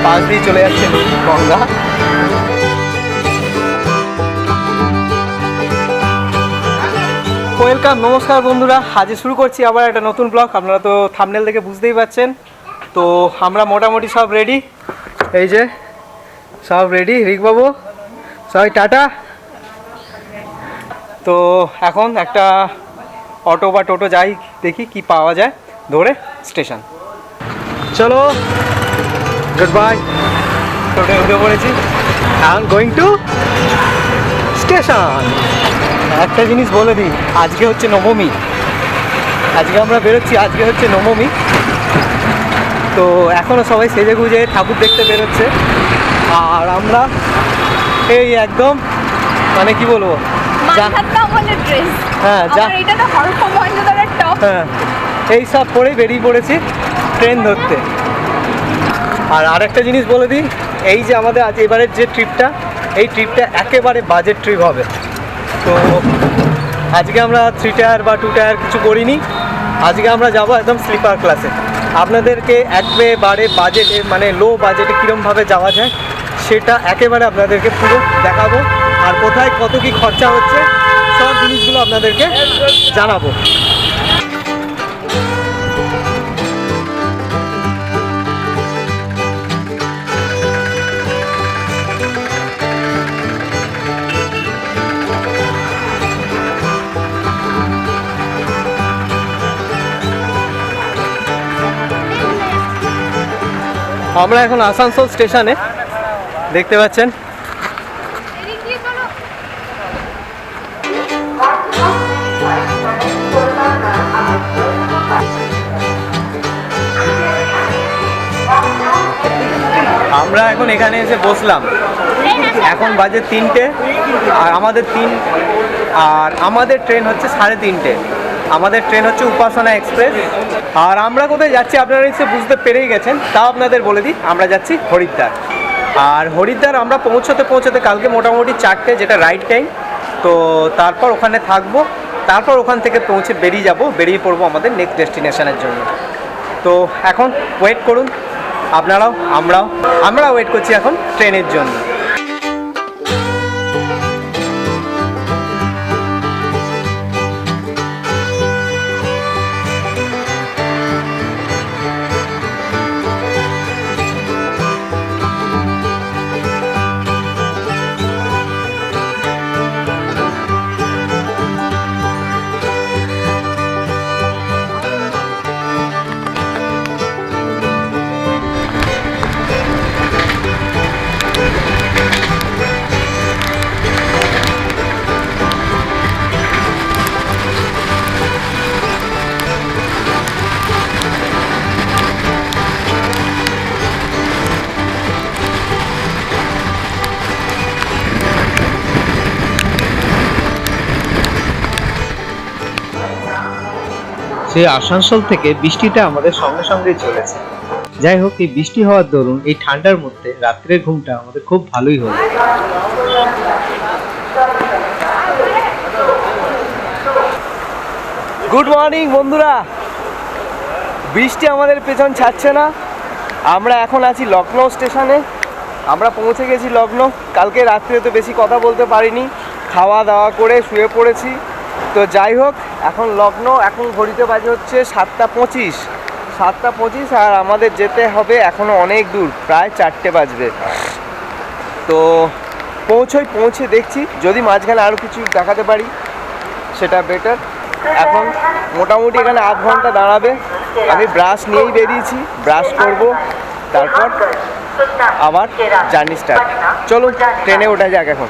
পাশ দিয়ে চলে যাচ্ছে গঙ্গা। ওয়েলকাম, নমস্কার বন্ধুরা, আজ শুরু করছি আবার একটা নতুন ব্লগ। আপনারা তো থাম্বনেল দেখে বুঝতেই পারছেন। তো আমরা মোটামুটি সব রেডি, এই যে সব রেডি। রিকবাবু সবাই টাটা। তো এখন একটা অটো বা টোটো যাই, দেখি কি পাওয়া যায়, ধরে স্টেশন। চলো, গুড বাই। টোটো উঠে পড়েছি, I am going to station. একটা জিনিস বলে দিই, আজকে হচ্ছে নবমী, আজকে আমরা বেরোচ্ছি, আজকে হচ্ছে নবমী। তো এখনও সবাই সেজে গুজে ঠাকুর দেখতে বেরোচ্ছে, আর আমরা এই একদম মানে কি বলবো, হ্যাঁ হ্যাঁ এই সব পরেই বেরিয়ে পড়েছি ট্রেন ধরতে। আর আরেকটা জিনিস বলে দিই, এই যে আমাদের আজ এবারের যে ট্রিপটা, এই ট্রিপটা একেবারে বাজেট ট্রিপ হবে। তো আজকে আমরা 3 টায়ার বা 2 টায়ার কিছু করিনি, আজকে আমরা যাব একদম স্লিপার ক্লাসে। আপনাদেরকে একেবারে বাজেটে, মানে লো বাজেটে কীরকমভাবে যাওয়া যায় সেটা একেবারে আপনাদেরকে পুরো দেখাবো। আর কোথায় কত কী খরচা হচ্ছে সব জিনিসগুলো আপনাদেরকে জানাবো। আমরা এখন আসানসোল স্টেশনে, দেখতে পাচ্ছেন। আমরা এখন এখানে এসে বসলাম, এখন বাজে 3টে, আর আমাদের ট্রেন হচ্ছে 3:30। আমাদের ট্রেন হচ্ছে উপাসনা এক্সপ্রেস। আর আমরা কোথায় যাচ্ছি আপনারা নিশ্চয়ই বুঝতে পেরেই গেছেন, তাও আপনাদের বলে দিই, আমরা যাচ্ছি হরিদ্বার। আর হরিদ্বার আমরা পৌঁছতে কালকে মোটামুটি 4টে, যেটা রাইট টাইম। তো তারপর ওখানে থাকবো, তারপর ওখান থেকে বেরিয়ে পড়বো আমাদের নেক্সট ডেস্টিনেশনের জন্য। তো এখন ওয়েট করুন আপনারাও, আমরা ওয়েট করছি এখন ট্রেনের জন্য। সেই আসানসোল থেকে বৃষ্টিটা আমাদের সঙ্গে সঙ্গেই চলেছে। যাই হোক, এই বৃষ্টি হওয়ার দরুন এই ঠান্ডার মধ্যে রাত্রের ঘুমটা আমাদের খুব ভালোই হলো। গুড মর্নিং বন্ধুরা, বৃষ্টি আমাদের পেছন ছাড়ছে না। আমরা এখন আছি লখনৌ স্টেশনে, আমরা পৌঁছে গেছি লখনৌ। কালকে রাত্রে তো বেশি কথা বলতে পারিনি, খাওয়া দাওয়া করে শুয়ে পড়েছি। তো যাই হোক, এখন লখনৌ, এখন ঘড়িতে বাজে হচ্ছে 7:25, আর আমাদের যেতে হবে এখনও অনেক দূর, প্রায় 4টে বাজবে। তো পৌঁছে দেখছি, যদি মাঝখানে আরও কিছু দেখাতে পারি সেটা বেটার। এখন মোটামুটি এখানে আধ ঘন্টা দাঁড়াবে। আমি ব্রাশ নিয়েই বেরিয়েছি, ব্রাশ করব, তারপর আবার জার্নি স্টার্ট। চলুন ট্রেনে ওঠা যাক এখন।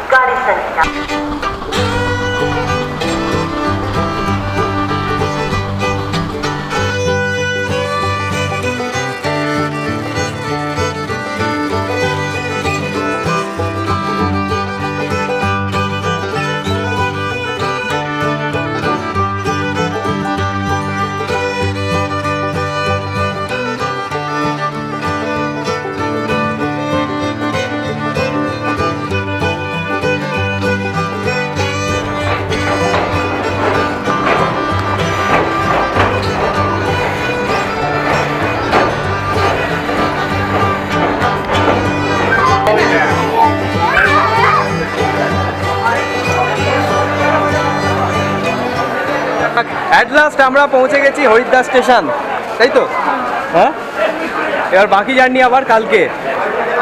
অ্যাট লাস্ট আমরা পৌঁছে গেছি হরিদ্বার স্টেশন, তাই তো? হ্যাঁ, এবার বাকি জার্নি আবার কালকে।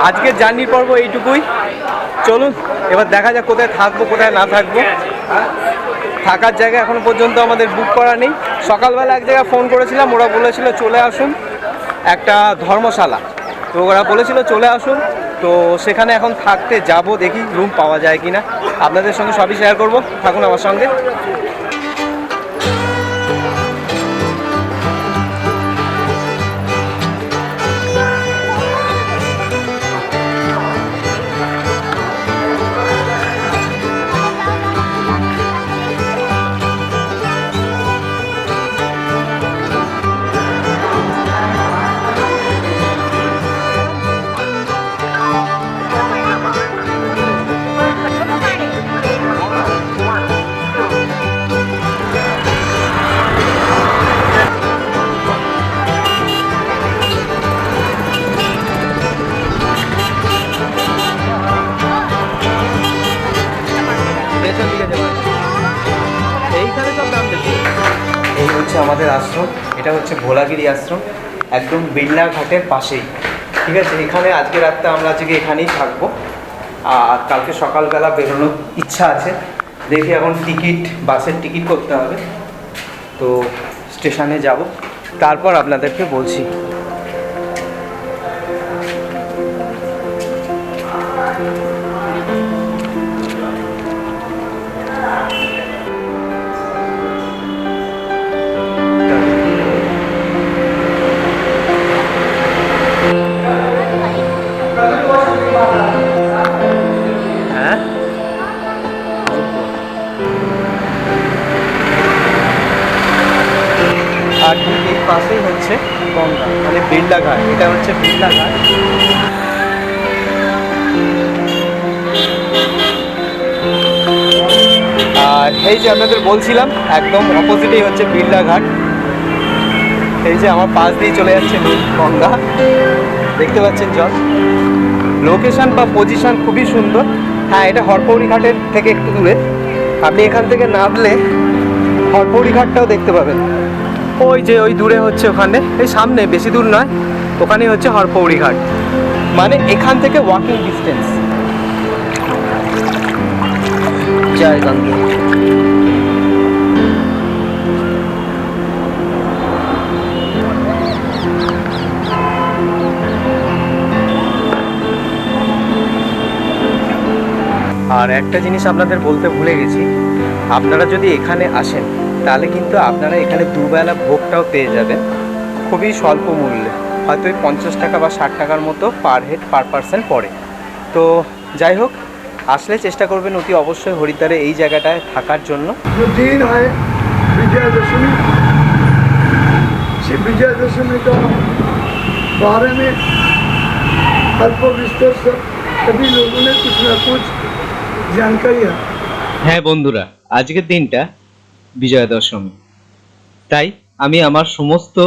আজকের জার্নির পর্ব এইটুকুই। চলুন এবার দেখা যাক কোথায় থাকবো কোথায় না থাকবো। থাকার জায়গা এখনো পর্যন্ত আমাদের বুক করা নেই। সকালবেলা এক জায়গায় ফোন করেছিলাম, ওরা বলেছিল চলে আসুন, একটা ধর্মশালা, তো ওরা বলেছিল চলে আসুন। তো সেখানে এখন থাকতে যাব, দেখি রুম পাওয়া যায় কিনা। আপনাদের সঙ্গে সবই শেয়ার করব, থাকুন আমার সঙ্গে। এইখানে সব দাম বেশি। এই হচ্ছে আমাদের আশ্রম, এটা হচ্ছে ভোলাগিরি আশ্রম, একদম বিড়লা ঘাটের পাশেই। ঠিক আছে, এখানে আজকে রাতটা আমরা আজকে এখানেই থাকবো। আর কালকে সকালবেলা বেরোনোর ইচ্ছা আছে, দেখি এখন টিকিট, বাসের টিকিট করতে হবে। তো স্টেশনে যাব, তারপর আপনাদেরকে বলছি। আর ঠিক এই পাশেই হচ্ছে গঙ্গা, মানে বিড়লা ঘাট, এটা হচ্ছে বিড়লা ঘাট। আর এই যে আপনাদের বলছিলাম একদম অপোজিটেই হচ্ছে বিড়লা ঘাট। এই যে আমার পাশ দিয়ে চলে যাচ্ছে গঙ্গা, দেখতে পাচ্ছেন জল। লোকেশন বা পজিশন খুবই সুন্দর। হ্যাঁ, এটা হরপৌরি ঘাটের থেকে একটু দূরে। আপনি এখান থেকে নামলে হরপৌরি ঘাটটাও দেখতে পাবেন। ওই যে ওই দূরে হচ্ছে, ওখানে এই সামনে, বেশি দূর নয়, ওখানেই হচ্ছে হরপৌরি ঘাট, মানে এখান থেকে ওয়াকিং ডিস্টেন্স। জয় গঙ্গে। আর একটা জিনিস আপনাদের বলতে ভুলে গেছি, আপনারা যদি এখানে আসেন তাহলে কিন্তু আপনারা এখানে দুবেলা ভোগটাও পেয়ে যাবেন খুবই স্বল্প মূল্যে, হয়তো ওই 50 টাকা বা 60 টাকার মতো পার হেড পার পার্সন পড়ে। তো যাই হোক, আসলে চেষ্টা করবেন অতি অবশ্যই হরিদ্বারে এই জায়গাটায় থাকার জন্য। দিন হয় विजया दशमी, इसी विजया दशमी का बारे में अल्प विस्तार से सभी लोगों ने कुछ ना कुछ जानकारियाँ। হ্যাঁ বন্ধুরা, আজকের দিনটা বিজয়া দশমী, তাই আমি আমার সমস্ত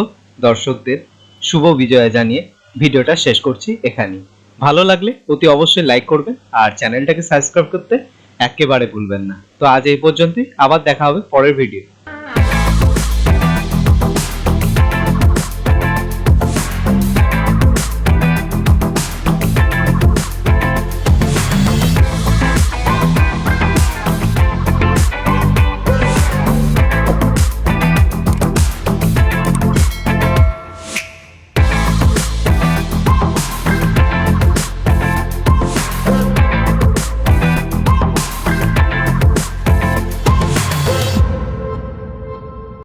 দর্শকদের শুভ বিজয়া জানিয়ে ভিডিওটা শেষ করছি এখানেই। ভালো লাগলে অতি অবশ্যই লাইক করবেন আর চ্যানেলটাকে সাবস্ক্রাইব করতে একেবারে ভুলবেন না। তো আজ এই পর্যন্তই, আবার দেখা হবে পরের ভিডিও।